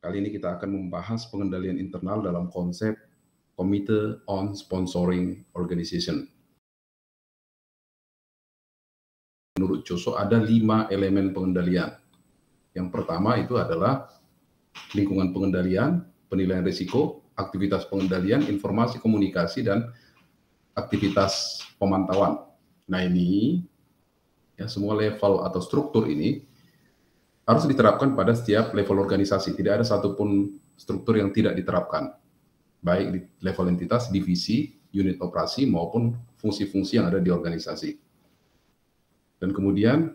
Kali ini kita akan membahas pengendalian internal dalam konsep Committee on Sponsoring Organization. Menurut Joso ada 5 elemen pengendalian. Yang pertama itu adalah lingkungan pengendalian, penilaian risiko, aktivitas pengendalian, informasi komunikasi, dan aktivitas pemantauan. Nah ini, ya, semua level atau struktur ini harus diterapkan pada setiap level organisasi. Tidak ada satupun struktur yang tidak diterapkan, baik di level entitas, divisi, unit operasi, maupun fungsi-fungsi yang ada di organisasi. Dan kemudian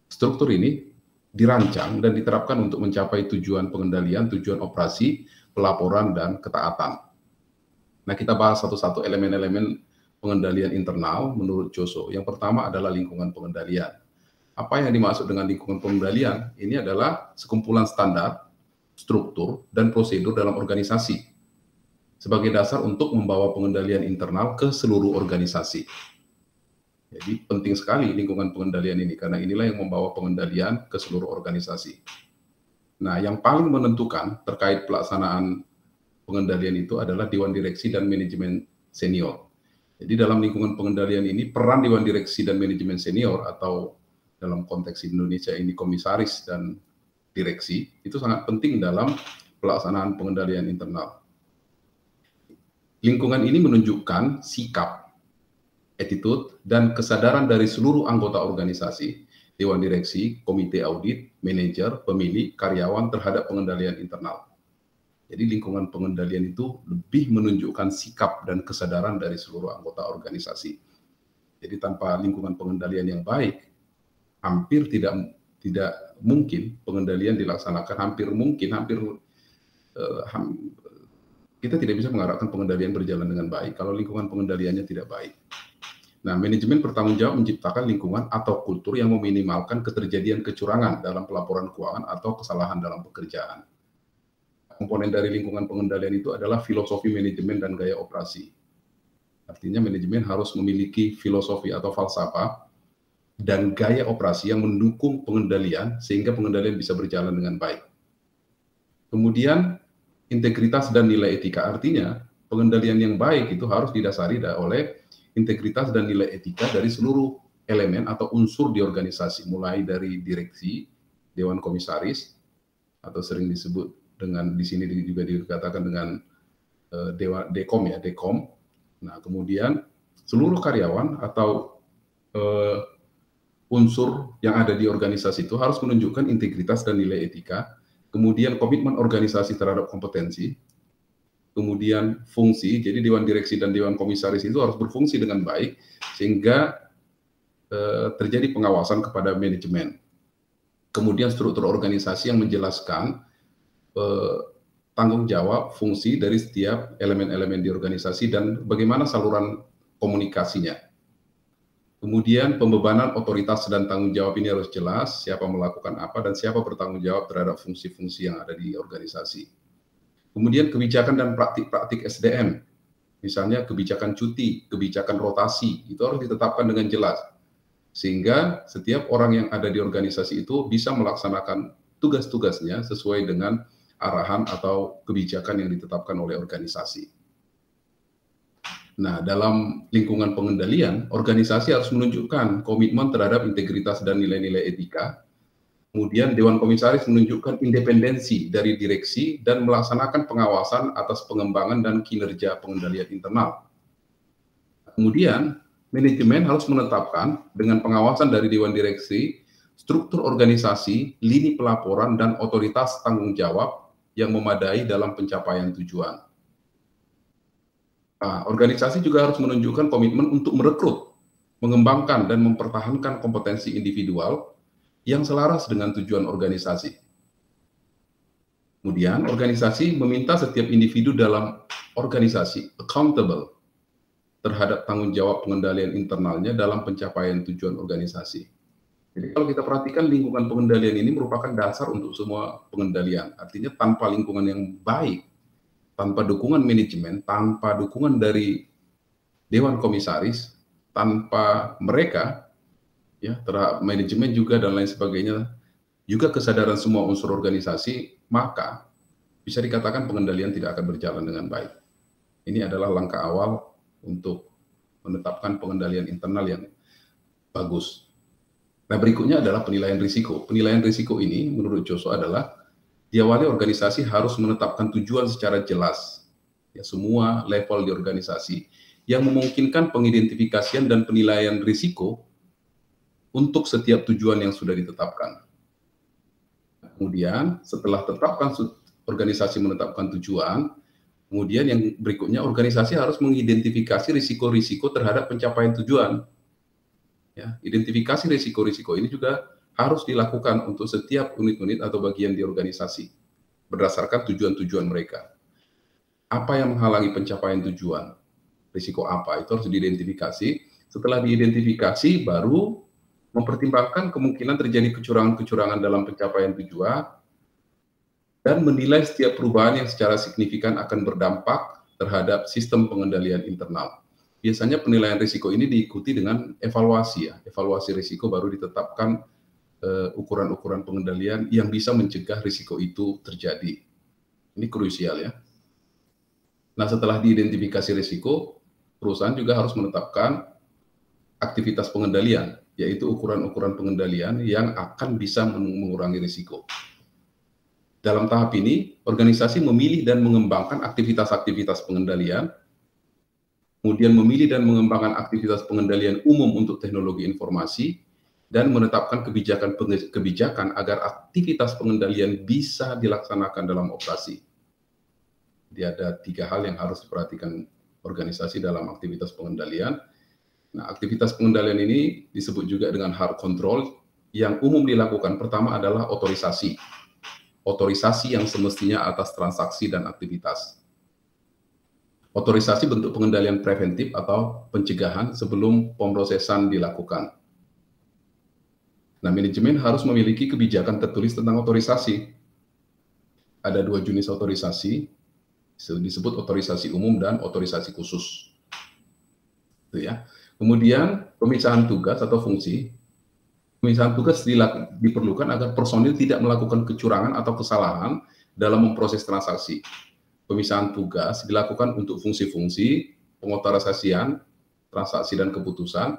struktur ini dirancang dan diterapkan untuk mencapai tujuan pengendalian, tujuan operasi, pelaporan, dan ketaatan. Nah, kita bahas satu-satu elemen-elemen pengendalian internal menurut Joso. Yang pertama adalah lingkungan pengendalian. Apa yang dimaksud dengan lingkungan pengendalian? Ini adalah sekumpulan standar, struktur, dan prosedur dalam organisasi sebagai dasar untuk membawa pengendalian internal ke seluruh organisasi. Jadi penting sekali lingkungan pengendalian ini, karena inilah yang membawa pengendalian ke seluruh organisasi. Nah, yang paling menentukan terkait pelaksanaan pengendalian itu adalah Dewan Direksi dan Manajemen Senior. Jadi dalam lingkungan pengendalian ini, peran Dewan Direksi dan Manajemen Senior, atau dalam konteks Indonesia ini komisaris dan direksi, itu sangat penting dalam pelaksanaan pengendalian internal. Lingkungan ini menunjukkan sikap, attitude, dan kesadaran dari seluruh anggota organisasi, Dewan Direksi, Komite Audit, Manajer, Pemilih, Karyawan terhadap pengendalian internal. Jadi lingkungan pengendalian itu lebih menunjukkan sikap dan kesadaran dari seluruh anggota organisasi. Jadi tanpa lingkungan pengendalian yang baik, hampir tidak mungkin pengendalian dilaksanakan. Kita tidak bisa mengharapkan pengendalian berjalan dengan baik kalau lingkungan pengendaliannya tidak baik. Nah, manajemen bertanggung jawab menciptakan lingkungan atau kultur yang meminimalkan keterjadian kecurangan dalam pelaporan keuangan atau kesalahan dalam pekerjaan. Komponen dari lingkungan pengendalian itu adalah filosofi manajemen dan gaya operasi. Artinya manajemen harus memiliki filosofi atau falsafah dan gaya operasi yang mendukung pengendalian sehingga pengendalian bisa berjalan dengan baik. Kemudian integritas dan nilai etika, artinya pengendalian yang baik itu harus didasari oleh integritas dan nilai etika dari seluruh elemen atau unsur di organisasi, mulai dari direksi, dewan komisaris, atau sering disebut dengan di sini juga dikatakan dengan dekom ya, dekom. Nah, kemudian seluruh karyawan atau unsur yang ada di organisasi itu harus menunjukkan integritas dan nilai etika, kemudian komitmen organisasi terhadap kompetensi, kemudian fungsi, jadi Dewan Direksi dan Dewan Komisaris itu harus berfungsi dengan baik, sehingga terjadi pengawasan kepada manajemen. Kemudian struktur organisasi yang menjelaskan tanggung jawab, fungsi dari setiap elemen-elemen di organisasi, dan bagaimana saluran komunikasinya. Kemudian pembebanan otoritas dan tanggung jawab ini harus jelas, siapa melakukan apa, dan siapa bertanggung jawab terhadap fungsi-fungsi yang ada di organisasi. Kemudian kebijakan dan praktik-praktik SDM, misalnya kebijakan cuti, kebijakan rotasi, itu harus ditetapkan dengan jelas. Sehingga setiap orang yang ada di organisasi itu bisa melaksanakan tugas-tugasnya sesuai dengan arahan atau kebijakan yang ditetapkan oleh organisasi. Nah, dalam lingkungan pengendalian, organisasi harus menunjukkan komitmen terhadap integritas dan nilai-nilai etika. Kemudian Dewan Komisaris menunjukkan independensi dari direksi dan melaksanakan pengawasan atas pengembangan dan kinerja pengendalian internal. Kemudian manajemen harus menetapkan dengan pengawasan dari Dewan Direksi, struktur organisasi, lini pelaporan, dan otoritas tanggung jawab yang memadai dalam pencapaian tujuan. Nah, organisasi juga harus menunjukkan komitmen untuk merekrut, mengembangkan, dan mempertahankan kompetensi individual yang selaras dengan tujuan organisasi. Kemudian, organisasi meminta setiap individu dalam organisasi accountable terhadap tanggung jawab pengendalian internalnya dalam pencapaian tujuan organisasi. Jadi kalau kita perhatikan, lingkungan pengendalian ini merupakan dasar untuk semua pengendalian. Artinya tanpa lingkungan yang baik, tanpa dukungan manajemen, tanpa dukungan dari Dewan Komisaris, tanpa mereka, ya, terhadap manajemen juga dan lain sebagainya, juga kesadaran semua unsur organisasi, maka bisa dikatakan pengendalian tidak akan berjalan dengan baik. Ini adalah langkah awal untuk menetapkan pengendalian internal yang bagus. Nah, berikutnya adalah penilaian risiko. Penilaian risiko ini menurut Joso adalah diawali organisasi harus menetapkan tujuan secara jelas, ya, semua level di organisasi, yang memungkinkan pengidentifikasian dan penilaian risiko untuk setiap tujuan yang sudah ditetapkan. Kemudian setelah organisasi menetapkan tujuan, kemudian yang berikutnya organisasi harus mengidentifikasi risiko-risiko terhadap pencapaian tujuan. Ya, identifikasi risiko-risiko ini juga harus dilakukan untuk setiap unit-unit atau bagian di organisasi berdasarkan tujuan-tujuan mereka. Apa yang menghalangi pencapaian tujuan? Risiko apa? Itu harus diidentifikasi. Setelah diidentifikasi, baru mempertimbangkan kemungkinan terjadi kecurangan-kecurangan dalam pencapaian tujuan dan menilai setiap perubahan yang secara signifikan akan berdampak terhadap sistem pengendalian internal. Biasanya penilaian risiko ini diikuti dengan evaluasi, ya. Evaluasi risiko baru ditetapkan ukuran-ukuran pengendalian yang bisa mencegah risiko itu terjadi. Ini krusial, ya. Nah, setelah diidentifikasi risiko, perusahaan juga harus menetapkan aktivitas pengendalian, yaitu ukuran-ukuran pengendalian yang akan bisa mengurangi risiko. Dalam tahap ini, organisasi memilih dan mengembangkan aktivitas-aktivitas pengendalian, kemudian memilih dan mengembangkan aktivitas pengendalian umum untuk teknologi informasi, dan menetapkan kebijakan agar aktivitas pengendalian bisa dilaksanakan dalam operasi. Jadi ada 3 hal yang harus diperhatikan organisasi dalam aktivitas pengendalian. Nah, aktivitas pengendalian ini disebut juga dengan hard control. Yang umum dilakukan pertama adalah otorisasi. Otorisasi yang semestinya atas transaksi dan aktivitas. Otorisasi bentuk pengendalian preventif atau pencegahan sebelum pemrosesan dilakukan. Nah, manajemen harus memiliki kebijakan tertulis tentang otorisasi. Ada 2 jenis otorisasi, disebut otorisasi umum dan otorisasi khusus. Itu, ya. Kemudian pemisahan tugas atau fungsi. Pemisahan tugas diperlukan agar personil tidak melakukan kecurangan atau kesalahan dalam memproses transaksi. Pemisahan tugas dilakukan untuk fungsi-fungsi, pengotorisasian, transaksi dan keputusan,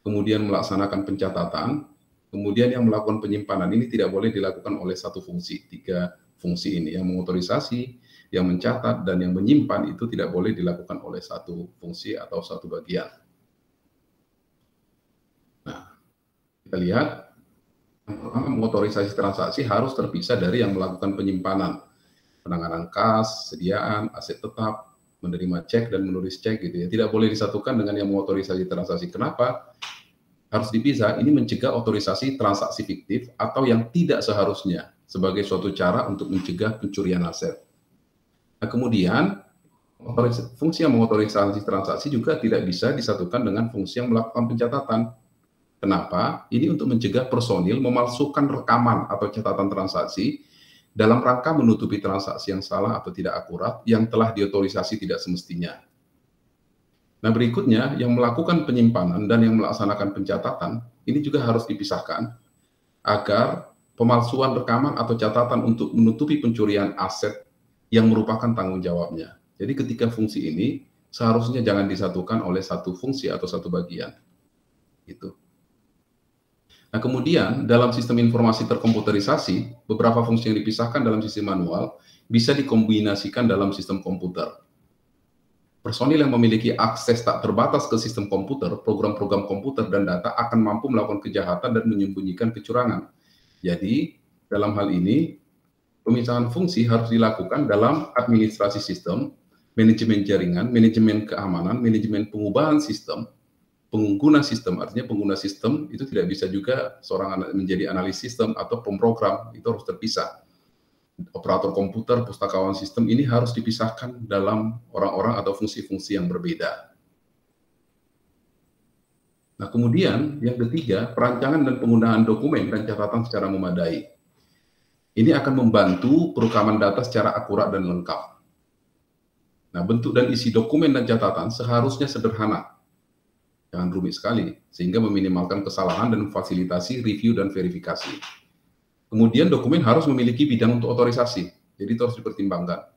kemudian melaksanakan pencatatan, kemudian yang melakukan penyimpanan ini tidak boleh dilakukan oleh satu fungsi. 3 fungsi ini, yang mengotorisasi, yang mencatat, dan yang menyimpan itu tidak boleh dilakukan oleh satu fungsi atau satu bagian. Nah, kita lihat, yang pertama, mengotorisasi transaksi harus terpisah dari yang melakukan penyimpanan, penanganan kas, sediaan, aset tetap, menerima cek dan menulis cek, gitu ya. Tidak boleh disatukan dengan yang mengotorisasi transaksi. Kenapa? Harus dipisah. Ini mencegah otorisasi transaksi fiktif atau yang tidak seharusnya sebagai suatu cara untuk mencegah pencurian aset. Nah, kemudian fungsi yang mengotorisasi transaksi juga tidak bisa disatukan dengan fungsi yang melakukan pencatatan. Kenapa? Ini untuk mencegah personil memalsukan rekaman atau catatan transaksi dalam rangka menutupi transaksi yang salah atau tidak akurat yang telah diotorisasi tidak semestinya. Nah, berikutnya, yang melakukan penyimpanan dan yang melaksanakan pencatatan, ini juga harus dipisahkan agar pemalsuan rekaman atau catatan untuk menutupi pencurian aset yang merupakan tanggung jawabnya. Jadi ketika fungsi ini seharusnya jangan disatukan oleh satu fungsi atau satu bagian. Gitu. Nah, kemudian dalam sistem informasi terkomputerisasi, beberapa fungsi yang dipisahkan dalam sistem manual bisa dikombinasikan dalam sistem komputer. Personil yang memiliki akses tak terbatas ke sistem komputer, program-program komputer dan data akan mampu melakukan kejahatan dan menyembunyikan kecurangan. Jadi, dalam hal ini, pemisahan fungsi harus dilakukan dalam administrasi sistem, manajemen jaringan, manajemen keamanan, manajemen pengubahan sistem, pengguna sistem. Artinya pengguna sistem itu tidak bisa juga seorang menjadi analis sistem atau pemrogram, itu harus terpisah. Operator komputer, pustakawan sistem ini harus dipisahkan dalam orang-orang atau fungsi-fungsi yang berbeda. Nah, kemudian yang ketiga, perancangan dan penggunaan dokumen dan catatan secara memadai. Ini akan membantu perekaman data secara akurat dan lengkap. Nah, bentuk dan isi dokumen dan catatan seharusnya sederhana. Jangan rumit sekali, sehingga meminimalkan kesalahan dan memfasilitasi review dan verifikasi. Kemudian dokumen harus memiliki bidang untuk otorisasi, jadi itu harus dipertimbangkan.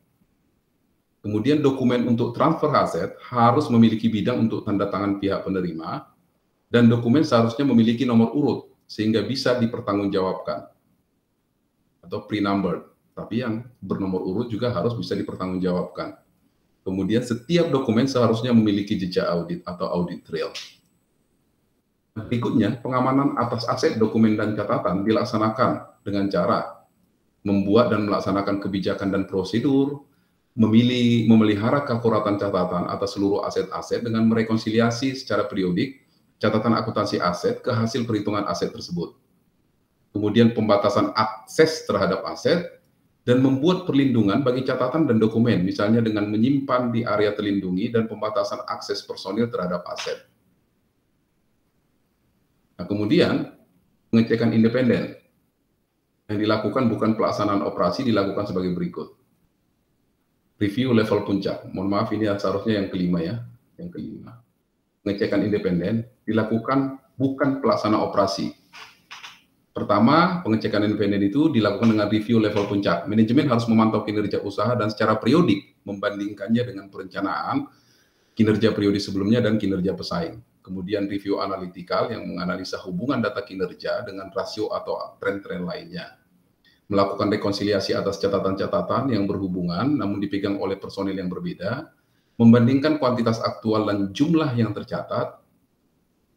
Kemudian dokumen untuk transfer aset harus memiliki bidang untuk tanda tangan pihak penerima, dan dokumen seharusnya memiliki nomor urut sehingga bisa dipertanggungjawabkan atau pre-numbered, tapi yang bernomor urut juga harus bisa dipertanggungjawabkan. Kemudian setiap dokumen seharusnya memiliki jejak audit atau audit trail. Berikutnya, pengamanan atas aset, dokumen, dan catatan dilaksanakan dengan cara membuat dan melaksanakan kebijakan dan prosedur, memelihara keakuratan catatan atas seluruh aset-aset dengan merekonsiliasi secara periodik catatan akuntansi aset ke hasil perhitungan aset tersebut. Kemudian pembatasan akses terhadap aset dan membuat perlindungan bagi catatan dan dokumen, misalnya dengan menyimpan di area terlindungi dan pembatasan akses personil terhadap aset. Nah, kemudian pengecekan independen yang dilakukan bukan pelaksanaan operasi, dilakukan sebagai berikut. Review level puncak. Mohon maaf, ini seharusnya yang kelima ya. Yang kelima. Pengecekan independen dilakukan bukan pelaksana operasi. Pertama, pengecekan independen itu dilakukan dengan review level puncak. Manajemen harus memantau kinerja usaha dan secara periodik membandingkannya dengan perencanaan, kinerja periode sebelumnya, dan kinerja pesaing. Kemudian review analitikal yang menganalisa hubungan data kinerja dengan rasio atau tren-tren lainnya. Melakukan rekonsiliasi atas catatan-catatan yang berhubungan namun dipegang oleh personil yang berbeda, membandingkan kuantitas aktual dan jumlah yang tercatat.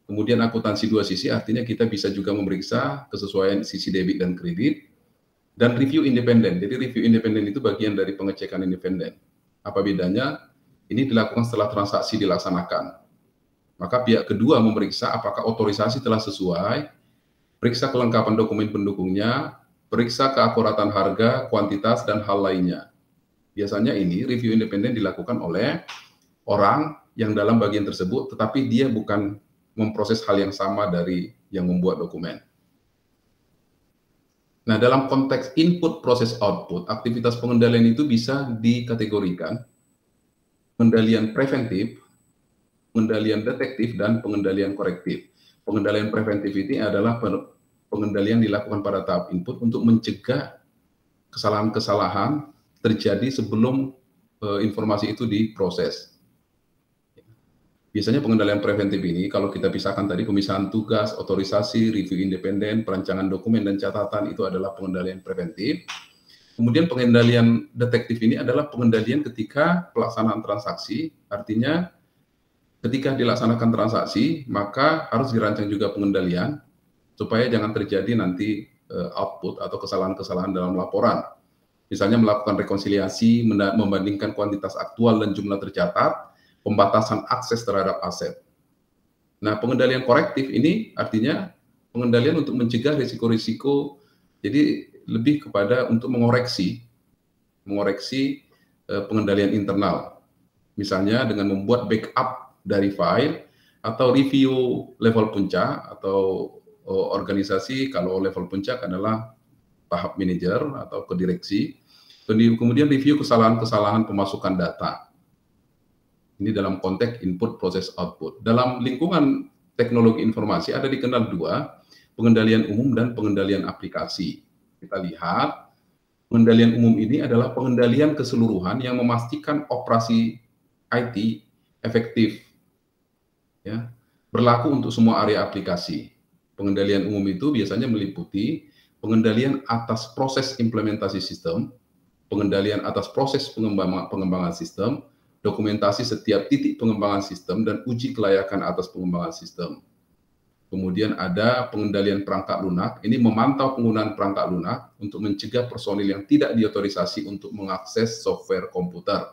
Kemudian akuntansi dua sisi, artinya kita bisa juga memeriksa kesesuaian sisi debit dan kredit, dan review independen. Jadi review independen itu bagian dari pengecekan independen. Apa bedanya? Ini dilakukan setelah transaksi dilaksanakan. Maka pihak kedua memeriksa apakah otorisasi telah sesuai, periksa kelengkapan dokumen pendukungnya, periksa keakuratan harga, kuantitas, dan hal lainnya. Biasanya ini review independen dilakukan oleh orang yang dalam bagian tersebut, tetapi dia bukan memproses hal yang sama dari yang membuat dokumen. Nah, dalam konteks input, proses, output, aktivitas pengendalian itu bisa dikategorikan pengendalian preventif, pengendalian detektif, dan pengendalian korektif. Pengendalian preventif ini adalah pengendalian dilakukan pada tahap input untuk mencegah kesalahan-kesalahan terjadi sebelum informasi itu diproses. Biasanya pengendalian preventif ini, kalau kita pisahkan tadi pemisahan tugas, otorisasi, review independen, perancangan dokumen, dan catatan, itu adalah pengendalian preventif. Kemudian pengendalian detektif ini adalah pengendalian ketika pelaksanaan transaksi, artinya ketika dilaksanakan transaksi, maka harus dirancang juga pengendalian, supaya jangan terjadi nanti output atau kesalahan-kesalahan dalam laporan. Misalnya melakukan rekonsiliasi, membandingkan kuantitas aktual dan jumlah tercatat, pembatasan akses terhadap aset. Nah, pengendalian korektif ini artinya pengendalian untuk mencegah risiko-risiko, jadi lebih kepada untuk mengoreksi pengendalian internal. Misalnya dengan membuat backup dari file atau review level puncak atau organisasi, kalau level puncak adalah tahap manajer atau ke direksi. Kemudian review kesalahan-kesalahan pemasukan data. Ini dalam konteks input, proses, output. Dalam lingkungan teknologi informasi ada dikenal dua, pengendalian umum dan pengendalian aplikasi. Kita lihat, pengendalian umum ini adalah pengendalian keseluruhan yang memastikan operasi IT efektif, ya, berlaku untuk semua area aplikasi. Pengendalian umum itu biasanya meliputi pengendalian atas proses implementasi sistem, pengendalian atas proses pengembangan sistem, dokumentasi setiap titik pengembangan sistem, dan uji kelayakan atas pengembangan sistem. Kemudian ada pengendalian perangkat lunak, ini memantau penggunaan perangkat lunak untuk mencegah personil yang tidak diotorisasi untuk mengakses software komputer.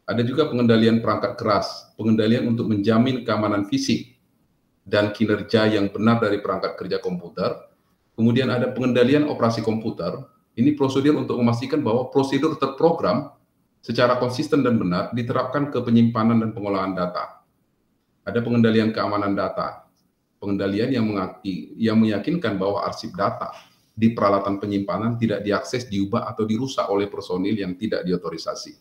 Ada juga pengendalian perangkat keras, pengendalian untuk menjamin keamanan fisik dan kinerja yang benar dari perangkat kerja komputer. Kemudian ada pengendalian operasi komputer, ini prosedur untuk memastikan bahwa prosedur terprogram secara konsisten dan benar diterapkan ke penyimpanan dan pengolahan data. Ada pengendalian keamanan data, pengendalian yang meyakinkan bahwa arsip data di peralatan penyimpanan tidak diakses, diubah, atau dirusak oleh personil yang tidak diotorisasi.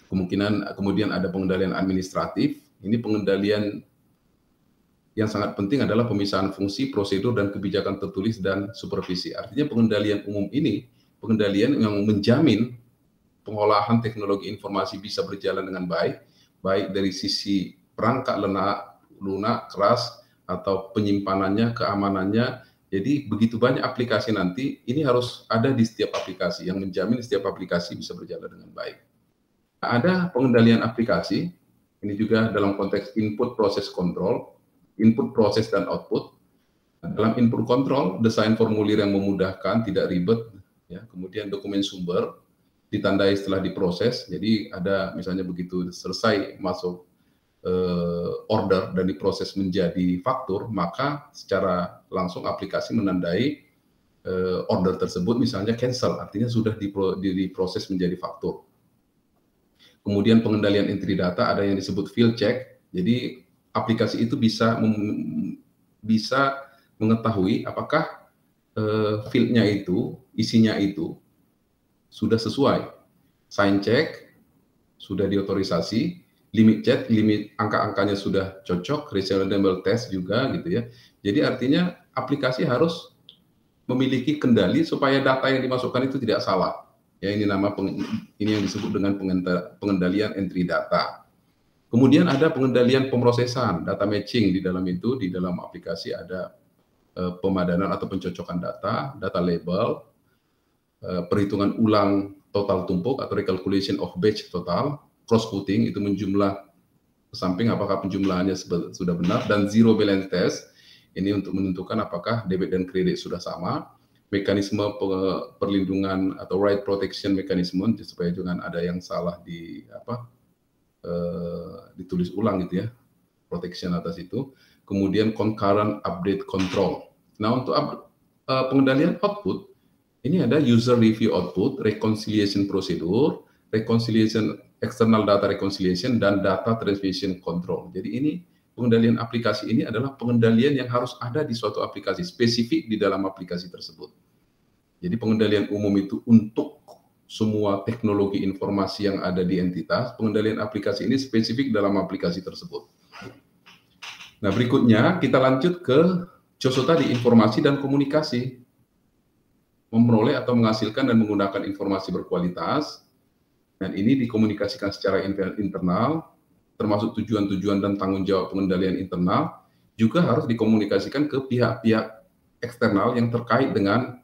Kemudian ada pengendalian administratif, ini pengendalian yang sangat penting adalah pemisahan fungsi, prosedur, dan kebijakan tertulis dan supervisi. Artinya pengendalian umum ini, pengendalian yang menjamin pengolahan teknologi informasi bisa berjalan dengan baik, baik dari sisi perangkat lunak, keras, atau penyimpanannya, keamanannya. Jadi begitu banyak aplikasi nanti, ini harus ada di setiap aplikasi, yang menjamin setiap aplikasi bisa berjalan dengan baik. Ada pengendalian aplikasi, ini juga dalam konteks input proses control, input proses dan output. Dalam input control, desain formulir yang memudahkan, tidak ribet, ya. Kemudian dokumen sumber ditandai setelah diproses. Jadi ada misalnya begitu selesai masuk order dan diproses menjadi faktur, maka secara langsung aplikasi menandai order tersebut misalnya cancel, artinya sudah diproses menjadi faktur. Kemudian pengendalian entry data, ada yang disebut field check. Jadi aplikasi itu bisa mengetahui apakah fieldnya itu, isinya itu sudah sesuai. Sign check sudah diotorisasi, limit check, limit angka-angkanya sudah cocok, reasonable test juga gitu ya. Jadi artinya aplikasi harus memiliki kendali supaya data yang dimasukkan itu tidak salah. Ya, ini yang disebut dengan pengendalian entry data. Kemudian ada pengendalian pemrosesan, data matching di dalam itu, di dalam aplikasi ada pemadanan atau pencocokan data, data label, perhitungan ulang total tumpuk atau recalculation of batch total, cross-cutting itu menjumlah ke samping apakah penjumlahannya sudah benar, dan zero balance test ini untuk menentukan apakah debit dan kredit sudah sama. Mekanisme perlindungan atau right protection mekanisme supaya jangan ada yang salah ditulis ulang gitu ya, protection atas itu. Kemudian concurrent update control. Nah, untuk pengendalian output ini ada user review output, reconciliation procedure, reconciliation external data reconciliation, dan data transmission control. Jadi ini pengendalian aplikasi ini adalah pengendalian yang harus ada di suatu aplikasi, spesifik di dalam aplikasi tersebut. Jadi pengendalian umum itu untuk semua teknologi informasi yang ada di entitas, pengendalian aplikasi ini spesifik dalam aplikasi tersebut. Nah, berikutnya kita lanjut ke JOSO tadi, informasi dan komunikasi. Memperoleh atau menghasilkan dan menggunakan informasi berkualitas, dan ini dikomunikasikan secara internal, termasuk tujuan-tujuan dan tanggung jawab pengendalian internal, juga harus dikomunikasikan ke pihak-pihak eksternal yang terkait dengan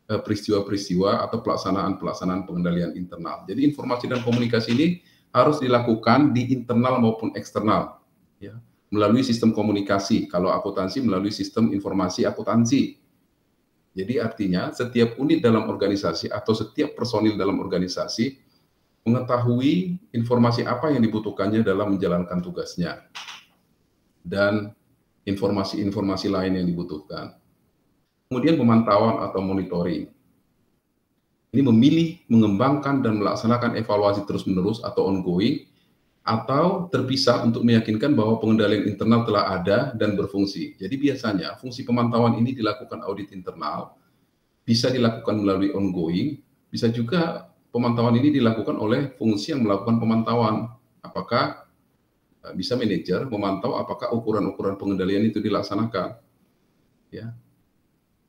peristiwa-peristiwa atau pelaksanaan pengendalian internal. Jadi informasi dan komunikasi ini harus dilakukan di internal maupun eksternal, ya, melalui sistem komunikasi. Kalau akuntansi melalui sistem informasi akuntansi. Jadi artinya setiap unit dalam organisasi atau setiap personil dalam organisasi mengetahui informasi apa yang dibutuhkannya dalam menjalankan tugasnya dan informasi-informasi lain yang dibutuhkan. Kemudian pemantauan atau monitoring. Ini memilih, mengembangkan, dan melaksanakan evaluasi terus-menerus atau ongoing, atau terpisah untuk meyakinkan bahwa pengendalian internal telah ada dan berfungsi. Jadi biasanya fungsi pemantauan ini dilakukan audit internal, bisa dilakukan melalui ongoing, bisa juga pemantauan ini dilakukan oleh fungsi yang melakukan pemantauan. Apakah bisa manajer memantau apakah ukuran-ukuran pengendalian itu dilaksanakan. Ya.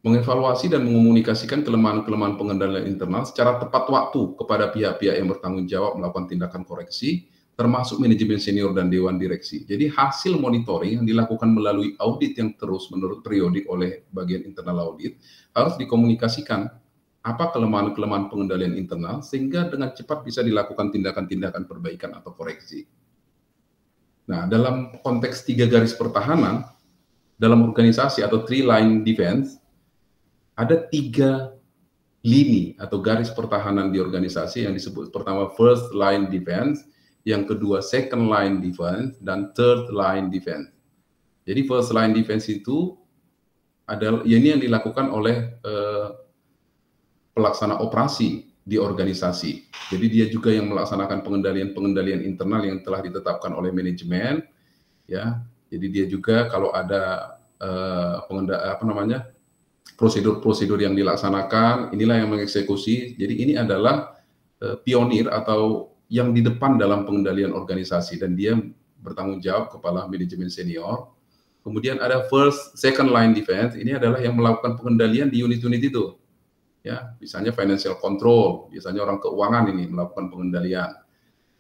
Mengevaluasi dan mengomunikasikan kelemahan-kelemahan pengendalian internal secara tepat waktu kepada pihak-pihak yang bertanggung jawab melakukan tindakan koreksi, termasuk manajemen senior dan dewan direksi. Jadi hasil monitoring yang dilakukan melalui audit yang terus-menerus periodik oleh bagian internal audit harus dikomunikasikan apa kelemahan-kelemahan pengendalian internal sehingga dengan cepat bisa dilakukan tindakan-tindakan perbaikan atau koreksi. Nah, dalam konteks 3 garis pertahanan dalam organisasi atau 3 line defense, ada 3 lini atau garis pertahanan di organisasi yang disebut pertama first line defense, yang kedua second line defense, dan third line defense. Jadi first line defense itu adalah ini yang dilakukan oleh pelaksana operasi di organisasi. Jadi dia juga yang melaksanakan pengendalian internal yang telah ditetapkan oleh manajemen, ya. Jadi dia juga kalau ada prosedur-prosedur yang dilaksanakan, inilah yang mengeksekusi. Jadi ini adalah pionir atau yang di depan dalam pengendalian organisasi, dan dia bertanggung jawab kepala manajemen senior. Kemudian ada first, second line defense. Ini adalah yang melakukan pengendalian di unit-unit itu. Ya, misalnya financial control, biasanya orang keuangan ini melakukan pengendalian.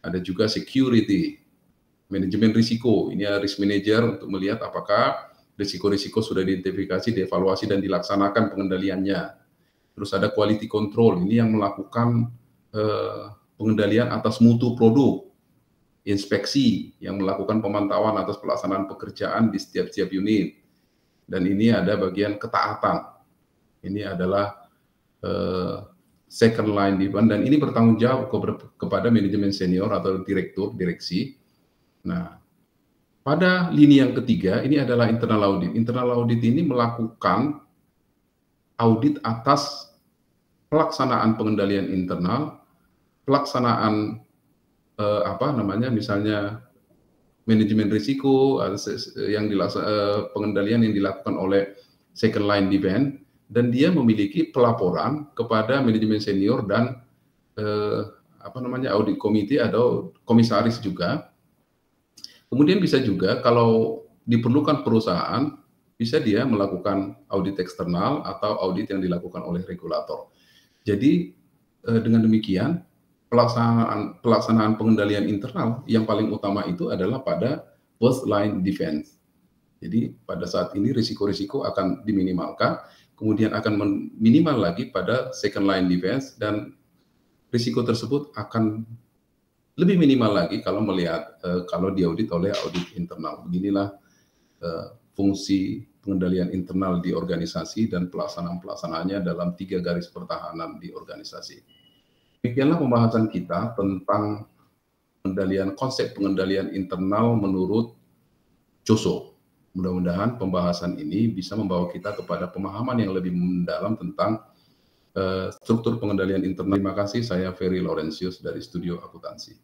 Ada juga security, manajemen risiko. Ini ya risk manager untuk melihat apakah risiko-risiko sudah diidentifikasi, dievaluasi dan dilaksanakan pengendaliannya. Terus ada quality control, ini yang melakukan pengendalian atas mutu produk. Inspeksi yang melakukan pemantauan atas pelaksanaan pekerjaan di setiap unit. Dan ini ada bagian ketaatan. Ini adalah second line defense, dan ini bertanggung jawab kepada manajemen senior atau direktur, direksi. Nah, pada lini yang ketiga ini adalah internal audit. Internal audit ini melakukan audit atas pelaksanaan pengendalian internal, pelaksanaan misalnya manajemen risiko yang pengendalian yang dilakukan oleh second line defense, dan dia memiliki pelaporan kepada manajemen senior dan audit komite atau komisaris juga. Kemudian bisa juga kalau diperlukan perusahaan, bisa dia melakukan audit eksternal atau audit yang dilakukan oleh regulator. Jadi dengan demikian pelaksanaan pengendalian internal yang paling utama itu adalah pada first line defense. Jadi pada saat ini risiko-risiko akan diminimalkan, kemudian akan minimal lagi pada second line defense, dan risiko tersebut akan lebih minimal lagi kalau melihat kalau diaudit oleh audit internal. Beginilah fungsi pengendalian internal di organisasi dan pelaksanaannya dalam 3 garis pertahanan di organisasi. Demikianlah pembahasan kita tentang konsep pengendalian internal menurut Joso. Mudah-mudahan pembahasan ini bisa membawa kita kepada pemahaman yang lebih mendalam tentang struktur pengendalian internal. Terima kasih, saya Ferry Laurentius dari Studio Akuntansi.